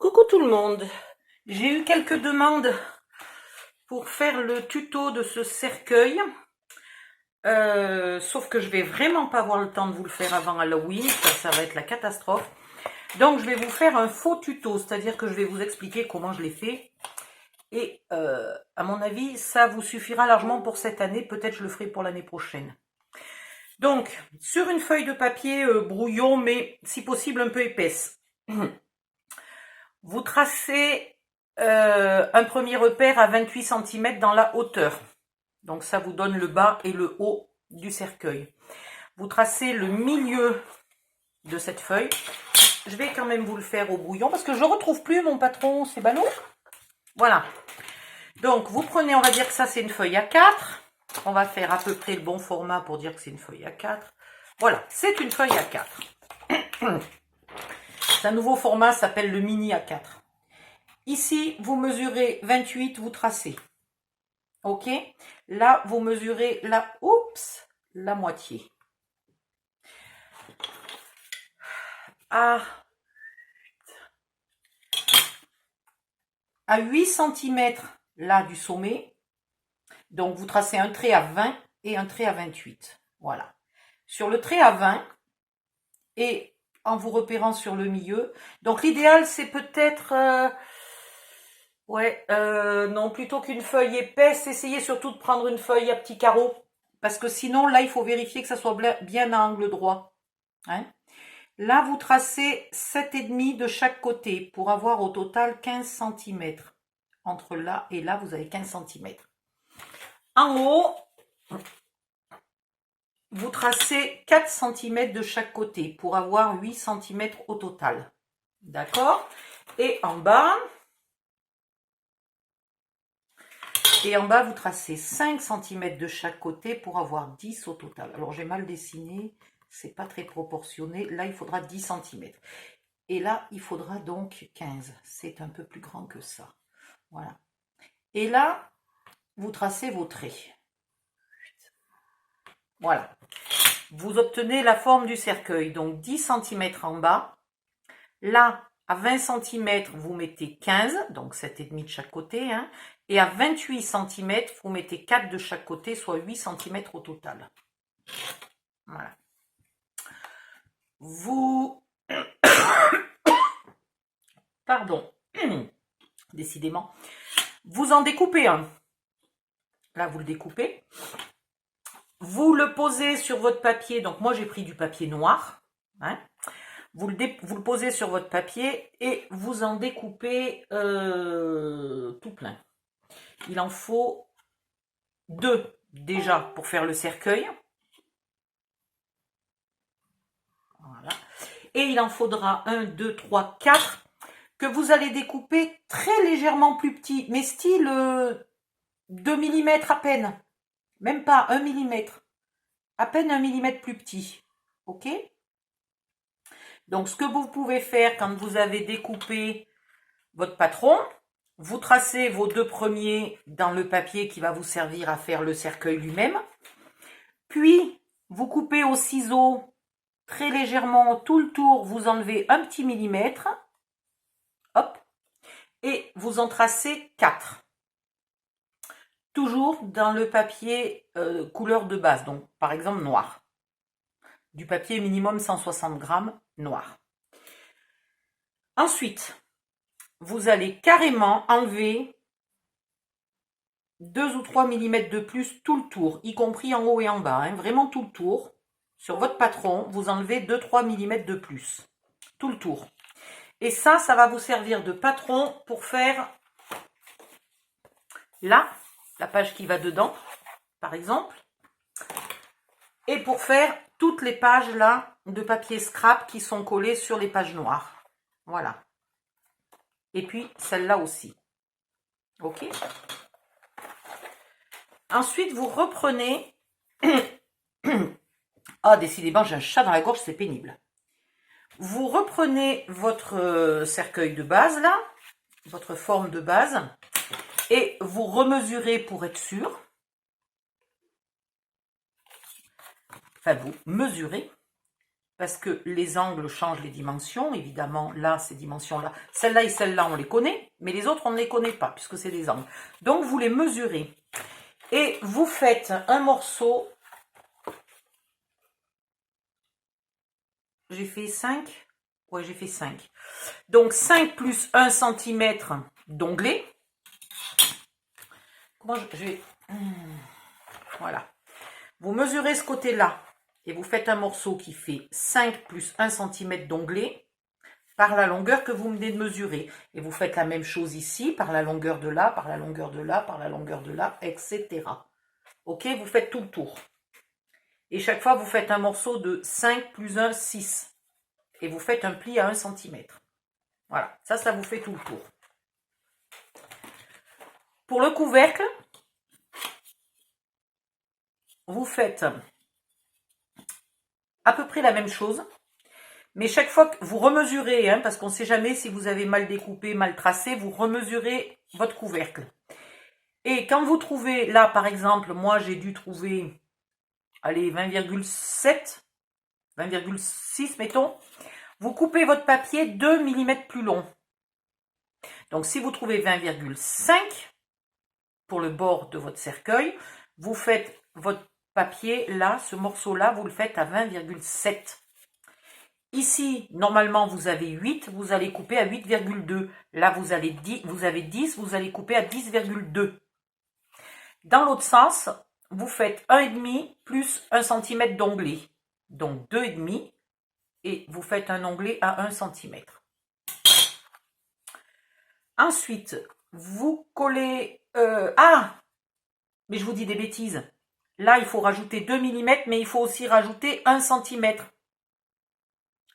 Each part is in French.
Coucou tout le monde, j'ai eu quelques demandes pour faire le tuto de ce cercueil, sauf que je vais vraiment pas avoir le temps de vous le faire avant Halloween, ça va être la catastrophe. Donc je vais vous faire un faux tuto, c'est-à-dire que je vais vous expliquer comment je l'ai fait. Et à mon avis, ça vous suffira largement pour cette année, peut-être je le ferai pour l'année prochaine. Donc, sur une feuille de papier brouillon, mais si possible un peu épaisse, vous tracez un premier repère à 28 cm dans la hauteur. Donc ça vous donne le bas et le haut du cercueil. Vous tracez le milieu de cette feuille. Je vais quand même vous le faire au brouillon parce que je ne retrouve plus mon patron, c'est ballot. Voilà. Donc vous prenez, on va dire que ça c'est une feuille A4. On va faire à peu près le bon format pour dire que c'est une feuille A4. Voilà, c'est une feuille A4. Un nouveau format s'appelle le mini A4. Ici, vous mesurez 28, vous tracez. Ok? Là, vous mesurez la moitié. À 8 cm là du sommet. Donc, vous tracez un trait à 20 et un trait à 28. Voilà. Sur le trait à 20, et en vous repérant sur le milieu. Donc, l'idéal, c'est peut-être... non, plutôt qu'une feuille épaisse, essayez surtout de prendre une feuille à petits carreaux. Parce que sinon, là, il faut vérifier que ça soit bien à angle droit. Hein? Là, vous tracez 7,5 de chaque côté pour avoir au total 15 cm. Entre là et là, vous avez 15 cm. En haut, vous tracez 4 cm de chaque côté pour avoir 8 cm au total. D'accord? Et en bas, vous tracez 5 cm de chaque côté pour avoir 10 au total. Alors, j'ai mal dessiné, c'est pas très proportionné. Là, il faudra 10 cm. Et là, il faudra donc 15. C'est un peu plus grand que ça. Voilà. Et là, vous tracez vos traits. Voilà. Vous obtenez la forme du cercueil. Donc, 10 cm en bas. Là, à 20 cm, vous mettez 15, donc 7,5 de chaque côté. Hein, et à 28 cm, vous mettez 4 de chaque côté, soit 8 cm au total. Voilà. Vous... Pardon. Décidément. Vous en découpez un. Là, vous le découpez. Vous le posez sur votre papier. Donc, moi, j'ai pris du papier noir. Hein. Vous le posez sur votre papier et vous en découpez tout plein. Il en faut 2 déjà pour faire le cercueil. Voilà. Et il en faudra 1, 2, 3, 4 que vous allez découper très légèrement plus petit, mais style 2 mm à peine. Même pas 1 mm. À peine 1 mm plus petit. Ok? Donc, ce que vous pouvez faire quand vous avez découpé votre patron, vous tracez vos 2 premiers dans le papier qui va vous servir à faire le cercueil lui-même. Puis, vous coupez au ciseau très légèrement tout le tour, vous enlevez un petit millimètre. Hop. Et vous en tracez 4. Toujours dans le papier couleur de base, donc par exemple noir. Du papier minimum 160 grammes noir. Ensuite, vous allez carrément enlever 2 ou 3 mm de plus tout le tour, y compris en haut et en bas, hein, vraiment tout le tour. Sur votre patron, vous enlevez 2-3 mm de plus, tout le tour. Et ça va vous servir de patron pour faire là, la page qui va dedans, par exemple. Et pour faire toutes les pages là de papier scrap qui sont collées sur les pages noires. Voilà. Et puis celle-là aussi. Ok? Ensuite, vous reprenez... Ah, décidément, j'ai un chat dans la gorge, c'est pénible. Vous reprenez votre cercueil de base, là, votre forme de base, et vous remesurez pour être sûr. Enfin, vous mesurez, parce que les angles changent les dimensions. Évidemment, là, ces dimensions-là, celle-là et celle-là, on les connaît, mais les autres, on ne les connaît pas, puisque c'est des angles. Donc, vous les mesurez. Et vous faites un morceau. J'ai fait 5. Ouais, j'ai fait 5. Donc, 5 plus 1 cm d'onglet. Comment je vais... Voilà. Vous mesurez ce côté-là et vous faites un morceau qui fait 5 plus 1 cm d'onglet par la longueur que vous venez de mesurer. Et vous faites la même chose ici, par la longueur de là, par la longueur de là, par la longueur de là, etc. Ok, vous faites tout le tour. Et chaque fois, vous faites un morceau de 5 plus 1, 6. Et vous faites un pli à 1 cm. Voilà, ça vous fait tout le tour. Pour le couvercle, vous faites à peu près la même chose. Mais chaque fois que vous remesurez, hein, parce qu'on ne sait jamais si vous avez mal découpé, mal tracé, vous remesurez votre couvercle. Et quand vous trouvez, là par exemple, moi j'ai dû trouver, allez, 20,7, 20,6 mettons, vous coupez votre papier 2 mm plus long. Donc si vous trouvez 20,5 pour le bord de votre cercueil, vous faites votre papier là, ce morceau-là, vous le faites à 20,7. Ici, normalement, vous avez 8, vous allez couper à 8,2. Là, vous avez 10, vous allez couper à 10,2. Dans l'autre sens, vous faites 1,5 plus 1 cm d'onglet. Donc 2,5 et vous faites un onglet à 1 cm. Ensuite, vous collez... mais je vous dis des bêtises. Là, il faut rajouter 2 mm, mais il faut aussi rajouter 1 cm.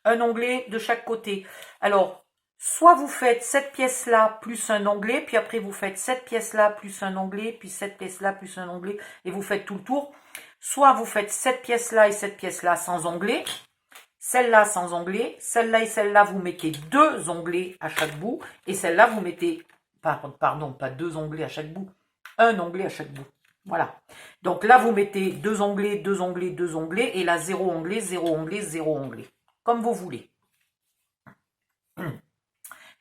Un onglet de chaque côté. Alors, soit vous faites cette pièce-là plus un onglet, puis après vous faites cette pièce-là plus un onglet, puis cette pièce-là plus un onglet, et vous faites tout le tour. Soit vous faites cette pièce-là et cette pièce-là sans onglet, celle-là sans onglet, celle-là et celle-là, vous mettez 2 onglets à chaque bout, et celle-là, vous mettez, pardon, pas 2 onglets à chaque bout, un onglet à chaque bout. Voilà. Donc là, vous mettez 2 onglets, 2 onglets, 2 onglets, et là, 0 onglet, 0 onglet, 0 onglet. Comme vous voulez.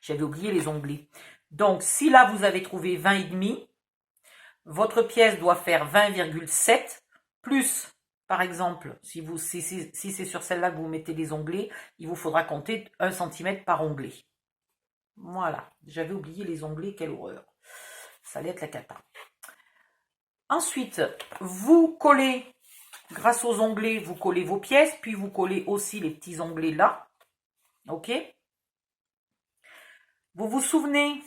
J'avais oublié les onglets. Donc, si là, vous avez trouvé 20,5, votre pièce doit faire 20,7, plus, par exemple, si c'est sur celle-là que vous mettez les onglets, il vous faudra compter 1 cm par onglet. Voilà. J'avais oublié les onglets, quelle horreur. Ça allait être la cata. Ensuite, vous collez... Grâce aux onglets, vous collez vos pièces, puis vous collez aussi les petits onglets là. Ok? Vous vous souvenez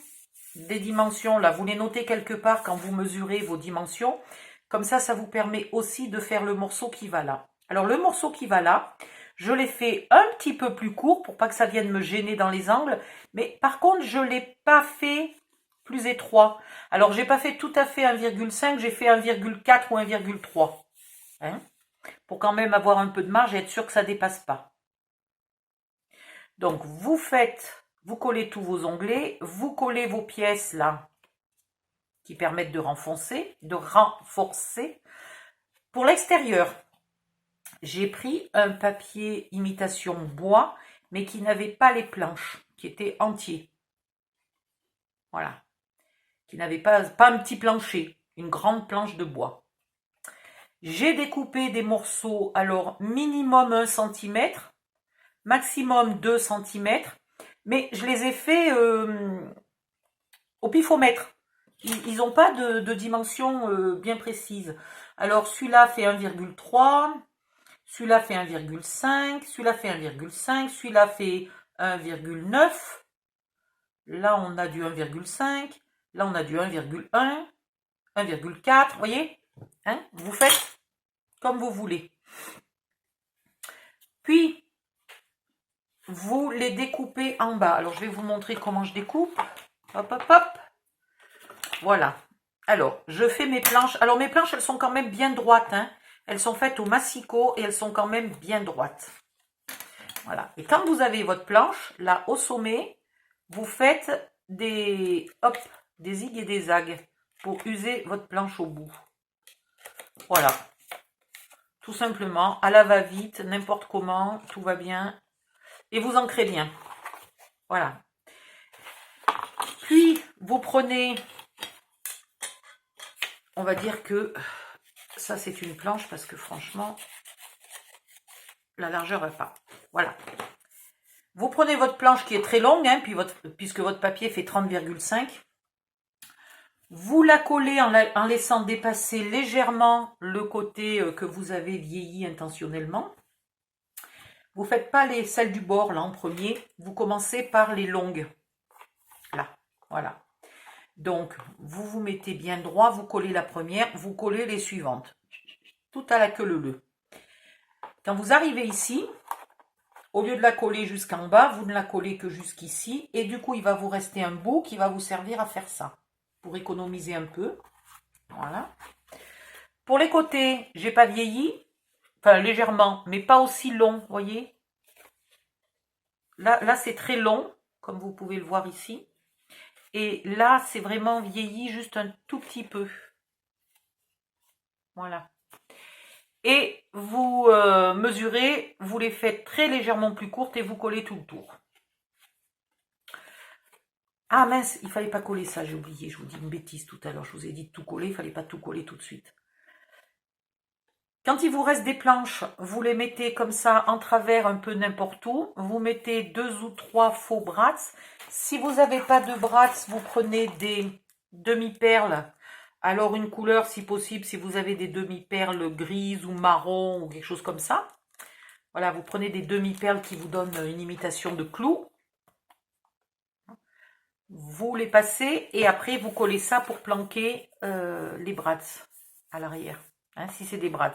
des dimensions là, vous les notez quelque part quand vous mesurez vos dimensions. Comme ça, ça vous permet aussi de faire le morceau qui va là. Alors, le morceau qui va là, je l'ai fait un petit peu plus court pour pas que ça vienne me gêner dans les angles. Mais par contre, je ne l'ai pas fait plus étroit. Alors, j'ai pas fait tout à fait 1,5, j'ai fait 1,4 ou 1,3. Hein? Pour quand même avoir un peu de marge et être sûr que ça ne dépasse pas. Donc, vous collez tous vos onglets, vous collez vos pièces là, qui permettent de renforcer. Pour l'extérieur, j'ai pris un papier imitation bois, mais qui n'avait pas les planches, qui était entier. Voilà. Qui n'avait pas un petit plancher, une grande planche de bois. J'ai découpé des morceaux, alors minimum 1 cm, maximum 2 cm, mais je les ai fait au pifomètre. Ils n'ont pas de dimension bien précise. Alors celui-là fait 1,3, celui-là fait 1,5, celui-là fait 1,5, celui-là fait 1,9. Là on a du 1,5, là on a du 1,1, 1,4, vous voyez hein? Vous faites comme vous voulez. Puis, vous les découpez en bas. Alors, je vais vous montrer comment je découpe. Hop, hop, hop. Voilà. Alors, je fais mes planches. Alors, mes planches, elles sont quand même bien droites. Hein. Elles sont faites au massicot et elles sont quand même bien droites. Voilà. Et quand vous avez votre planche, là, au sommet, vous faites des zigs et des zags pour user votre planche au bout. Voilà. tout simplement, à la va-vite, n'importe comment, tout va bien, et vous ancrez bien. Voilà. Puis, vous prenez, on va dire que ça c'est une planche, parce que franchement, la largeur va pas. Voilà. Vous prenez votre planche qui est très longue, hein, puisque votre papier fait 30,5. Vous la collez en laissant dépasser légèrement le côté que vous avez vieilli intentionnellement. Vous ne faites pas celles du bord là en premier. Vous commencez par les longues. Là, voilà. Donc, vous vous mettez bien droit, vous collez la première, vous collez les suivantes. Tout à la queue leu. Quand vous arrivez ici, au lieu de la coller jusqu'en bas, vous ne la collez que jusqu'ici. Et du coup, il va vous rester un bout qui va vous servir à faire ça. Pour économiser un peu. Voilà. Pour les côtés, j'ai pas vieilli. Enfin, légèrement, mais pas aussi long, vous voyez. Là c'est très long, comme vous pouvez le voir ici. Et là, c'est vraiment vieilli juste un tout petit peu. Voilà. Et vous mesurez, vous les faites très légèrement plus courtes et vous collez tout le tour. Ah mince, il fallait pas coller ça, j'ai oublié, je vous dis une bêtise tout à l'heure, je vous ai dit de tout coller, il fallait pas tout coller tout de suite. Quand il vous reste des planches, vous les mettez comme ça en travers un peu n'importe où, vous mettez 2 ou 3 faux brats. Si vous n'avez pas de brats, vous prenez des demi-perles, alors une couleur si possible, si vous avez des demi-perles grises ou marron ou quelque chose comme ça. Voilà, vous prenez des demi-perles qui vous donnent une imitation de clou. Vous les passez et après vous collez ça pour planquer les brats à l'arrière, hein, si c'est des brats.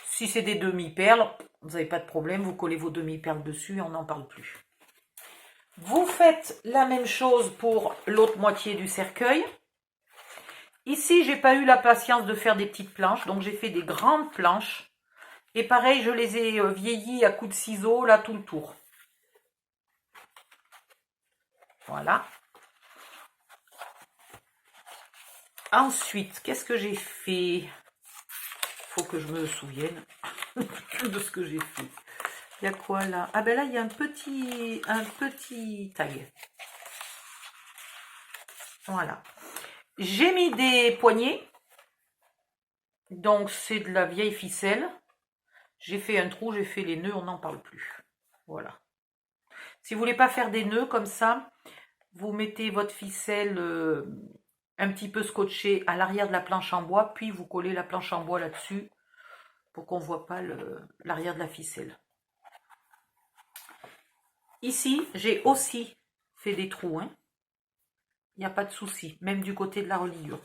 Si c'est des demi-perles, vous n'avez pas de problème, vous collez vos demi-perles dessus et on n'en parle plus. Vous faites la même chose pour l'autre moitié du cercueil. Ici, j'ai pas eu la patience de faire des petites planches, donc j'ai fait des grandes planches. Et pareil, je les ai vieillies à coups de ciseaux, là, tout le tour. Voilà. Ensuite, qu'est-ce que j'ai fait? Faut que je me souvienne de ce que j'ai fait. Il y a quoi là? Ah ben là, il y a un petit tag. Voilà. J'ai mis des poignées. Donc, c'est de la vieille ficelle. J'ai fait un trou, j'ai fait les nœuds, on n'en parle plus. Voilà. Si vous voulez pas faire des nœuds comme ça, vous mettez votre ficelle un petit peu scotchée à l'arrière de la planche en bois, puis vous collez la planche en bois là-dessus pour qu'on ne voit pas l'arrière de la ficelle. Ici, j'ai aussi fait des trous. Hein. Il n'y a pas de souci, même du côté de la reliure.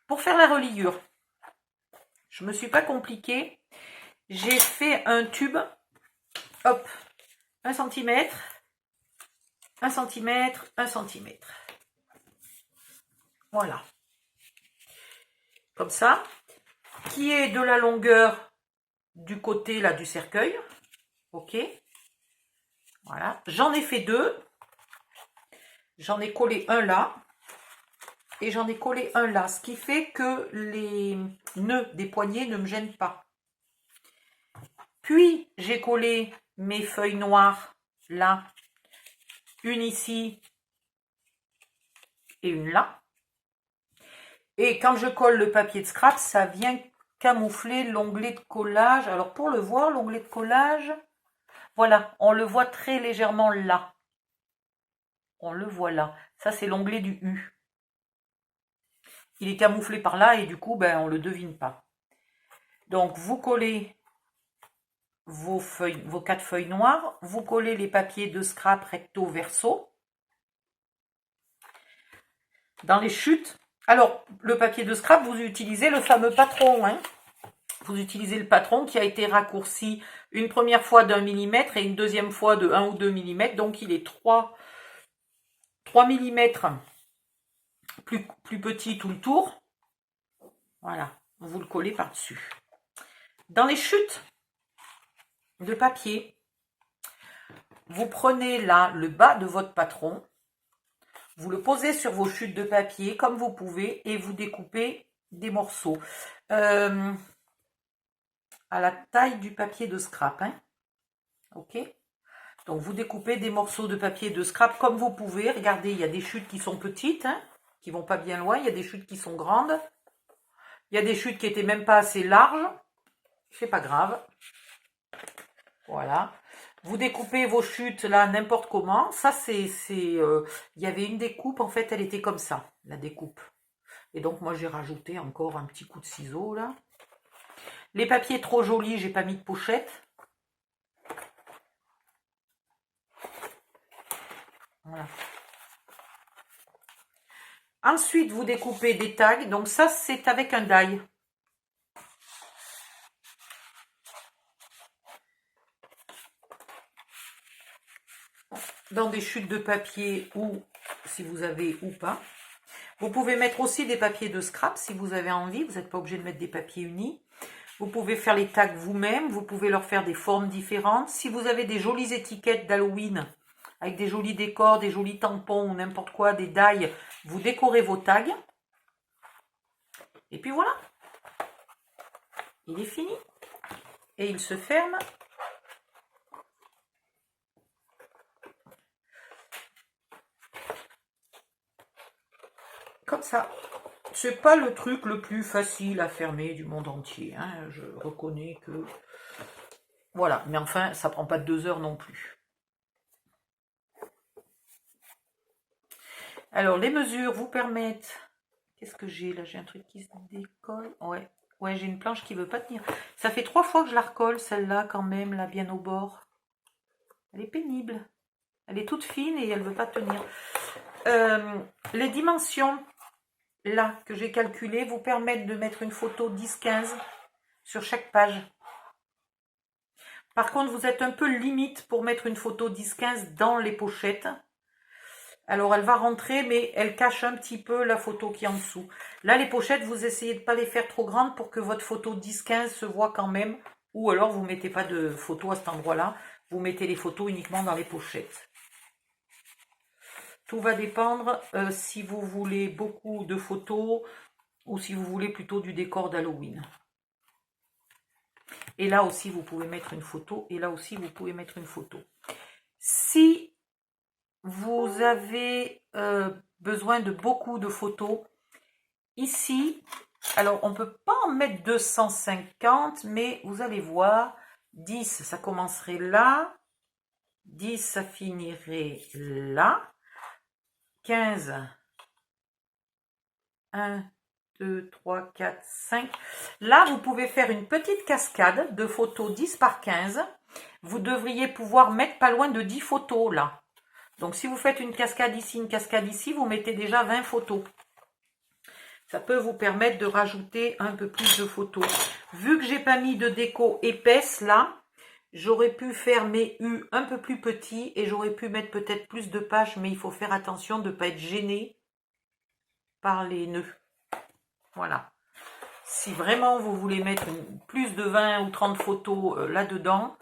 Pour faire la reliure, je ne me suis pas compliquée. J'ai fait un tube, hop, 1 cm, 1 cm, 1 cm. Voilà. Comme ça, qui est de la longueur du côté là du cercueil. Ok. Voilà. J'en ai fait 2. J'en ai collé un là. Et j'en ai collé un là. Ce qui fait que les nœuds des poignets ne me gênent pas. Puis, j'ai collé mes feuilles noires là. Une ici et une là. Et quand je colle le papier de scrap, ça vient camoufler l'onglet de collage. Alors, pour le voir, l'onglet de collage, voilà, on le voit très légèrement là. On le voit là. Ça, c'est l'onglet du U. Il est camouflé par là et du coup, ben, on ne le devine pas. Donc, vous collez vos 4 feuilles noires. Vous collez les papiers de scrap recto verso. Dans les chutes. Alors, le papier de scrap, vous utilisez le fameux patron. Hein. Vous utilisez le patron qui a été raccourci une première fois d'1 mm et une deuxième fois de 1 ou 2 mm. Donc, il est 3 mm plus petit tout le tour. Voilà, vous le collez par-dessus. Dans les chutes de papier, vous prenez là le bas de votre patron, vous le posez sur vos chutes de papier comme vous pouvez et vous découpez des morceaux. À la taille du papier de scrap. Hein. Ok. Donc vous découpez des morceaux de papier de scrap comme vous pouvez. Regardez, il y a des chutes qui sont petites, hein, qui vont pas bien loin. Il y a des chutes qui sont grandes. Il y a des chutes qui étaient même pas assez larges. C'est pas grave. Voilà. Vous découpez vos chutes là n'importe comment. Ça il y avait une découpe, en fait elle était comme ça, la découpe. Et donc moi j'ai rajouté encore un petit coup de ciseau là. Les papiers trop jolis, j'ai pas mis de pochette. Voilà. Ensuite vous découpez des tags. Donc ça c'est avec un die. Dans des chutes de papier ou si vous avez ou pas. Vous pouvez mettre aussi des papiers de scrap si vous avez envie. Vous n'êtes pas obligé de mettre des papiers unis. Vous pouvez faire les tags vous-même. Vous pouvez leur faire des formes différentes. Si vous avez des jolies étiquettes d'Halloween avec des jolis décors, des jolis tampons ou n'importe quoi, des die, vous décorez vos tags. Et puis voilà. Il est fini. Et il se ferme. Comme ça. C'est pas le truc le plus facile à fermer du monde entier. Hein. Je reconnais que... Voilà. Mais enfin, ça prend pas 2 heures non plus. Alors, les mesures vous permettent... Qu'est-ce que j'ai là? J'ai un truc qui se décolle. Ouais, j'ai une planche qui veut pas tenir. Ça fait 3 fois que je la recolle, celle-là, quand même, là, bien au bord. Elle est pénible. Elle est toute fine et elle veut pas tenir. Les dimensions... là, que j'ai calculé, vous permettent de mettre une photo 10-15 sur chaque page. Par contre, vous êtes un peu limite pour mettre une photo 10-15 dans les pochettes. Alors, elle va rentrer, mais elle cache un petit peu la photo qui est en dessous. Là, les pochettes, vous essayez de ne pas les faire trop grandes pour que votre photo 10-15 se voit quand même. Ou alors, vous ne mettez pas de photo à cet endroit-là. Vous mettez les photos uniquement dans les pochettes. Tout va dépendre si vous voulez beaucoup de photos ou si vous voulez plutôt du décor d'Halloween. Et là aussi, vous pouvez mettre une photo. Et là aussi, vous pouvez mettre une photo. Si vous avez besoin de beaucoup de photos, ici, alors on ne peut pas en mettre 250, mais vous allez voir, 10, ça commencerait là. 10, ça finirait là. 15, 1, 2, 3, 4, 5. Là, vous pouvez faire une petite cascade de photos 10 par 15. Vous devriez pouvoir mettre pas loin de 10 photos là. Donc, si vous faites une cascade ici, vous mettez déjà 20 photos. Ça peut vous permettre de rajouter un peu plus de photos. Vu que j'ai pas mis de déco épaisse là, j'aurais pu faire mes U un peu plus petits et j'aurais pu mettre peut-être plus de pages, mais il faut faire attention de ne pas être gêné par les nœuds. Voilà. Si vraiment vous voulez mettre plus de 20 ou 30 photos là-dedans,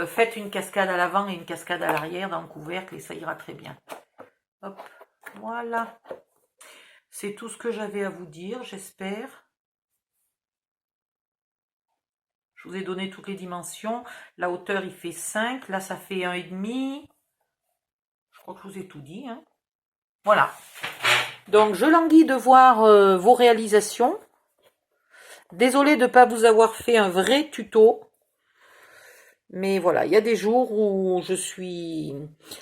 faites une cascade à l'avant et une cascade à l'arrière dans le couvercle et ça ira très bien. Hop, voilà. C'est tout ce que j'avais à vous dire, j'espère. Je vous ai donné toutes les dimensions. La hauteur, il fait 5. Là, ça fait 1,5. Je crois que je vous ai tout dit. Hein. Voilà. Donc, je languis de voir vos réalisations. Désolée de ne pas vous avoir fait un vrai tuto. Mais voilà, il y a des jours où je suis...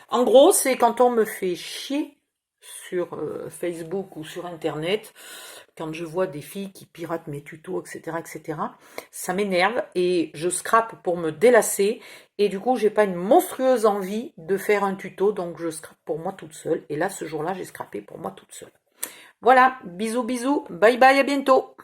En gros, c'est quand on me fait chier sur Facebook ou sur Internet, quand je vois des filles qui piratent mes tutos, etc., ça m'énerve et je scrape pour me délasser. Et du coup, j'ai pas une monstrueuse envie de faire un tuto, donc je scrape pour moi toute seule. Et là, ce jour-là, j'ai scrapé pour moi toute seule. Voilà, bisous, bisous, bye bye, à bientôt.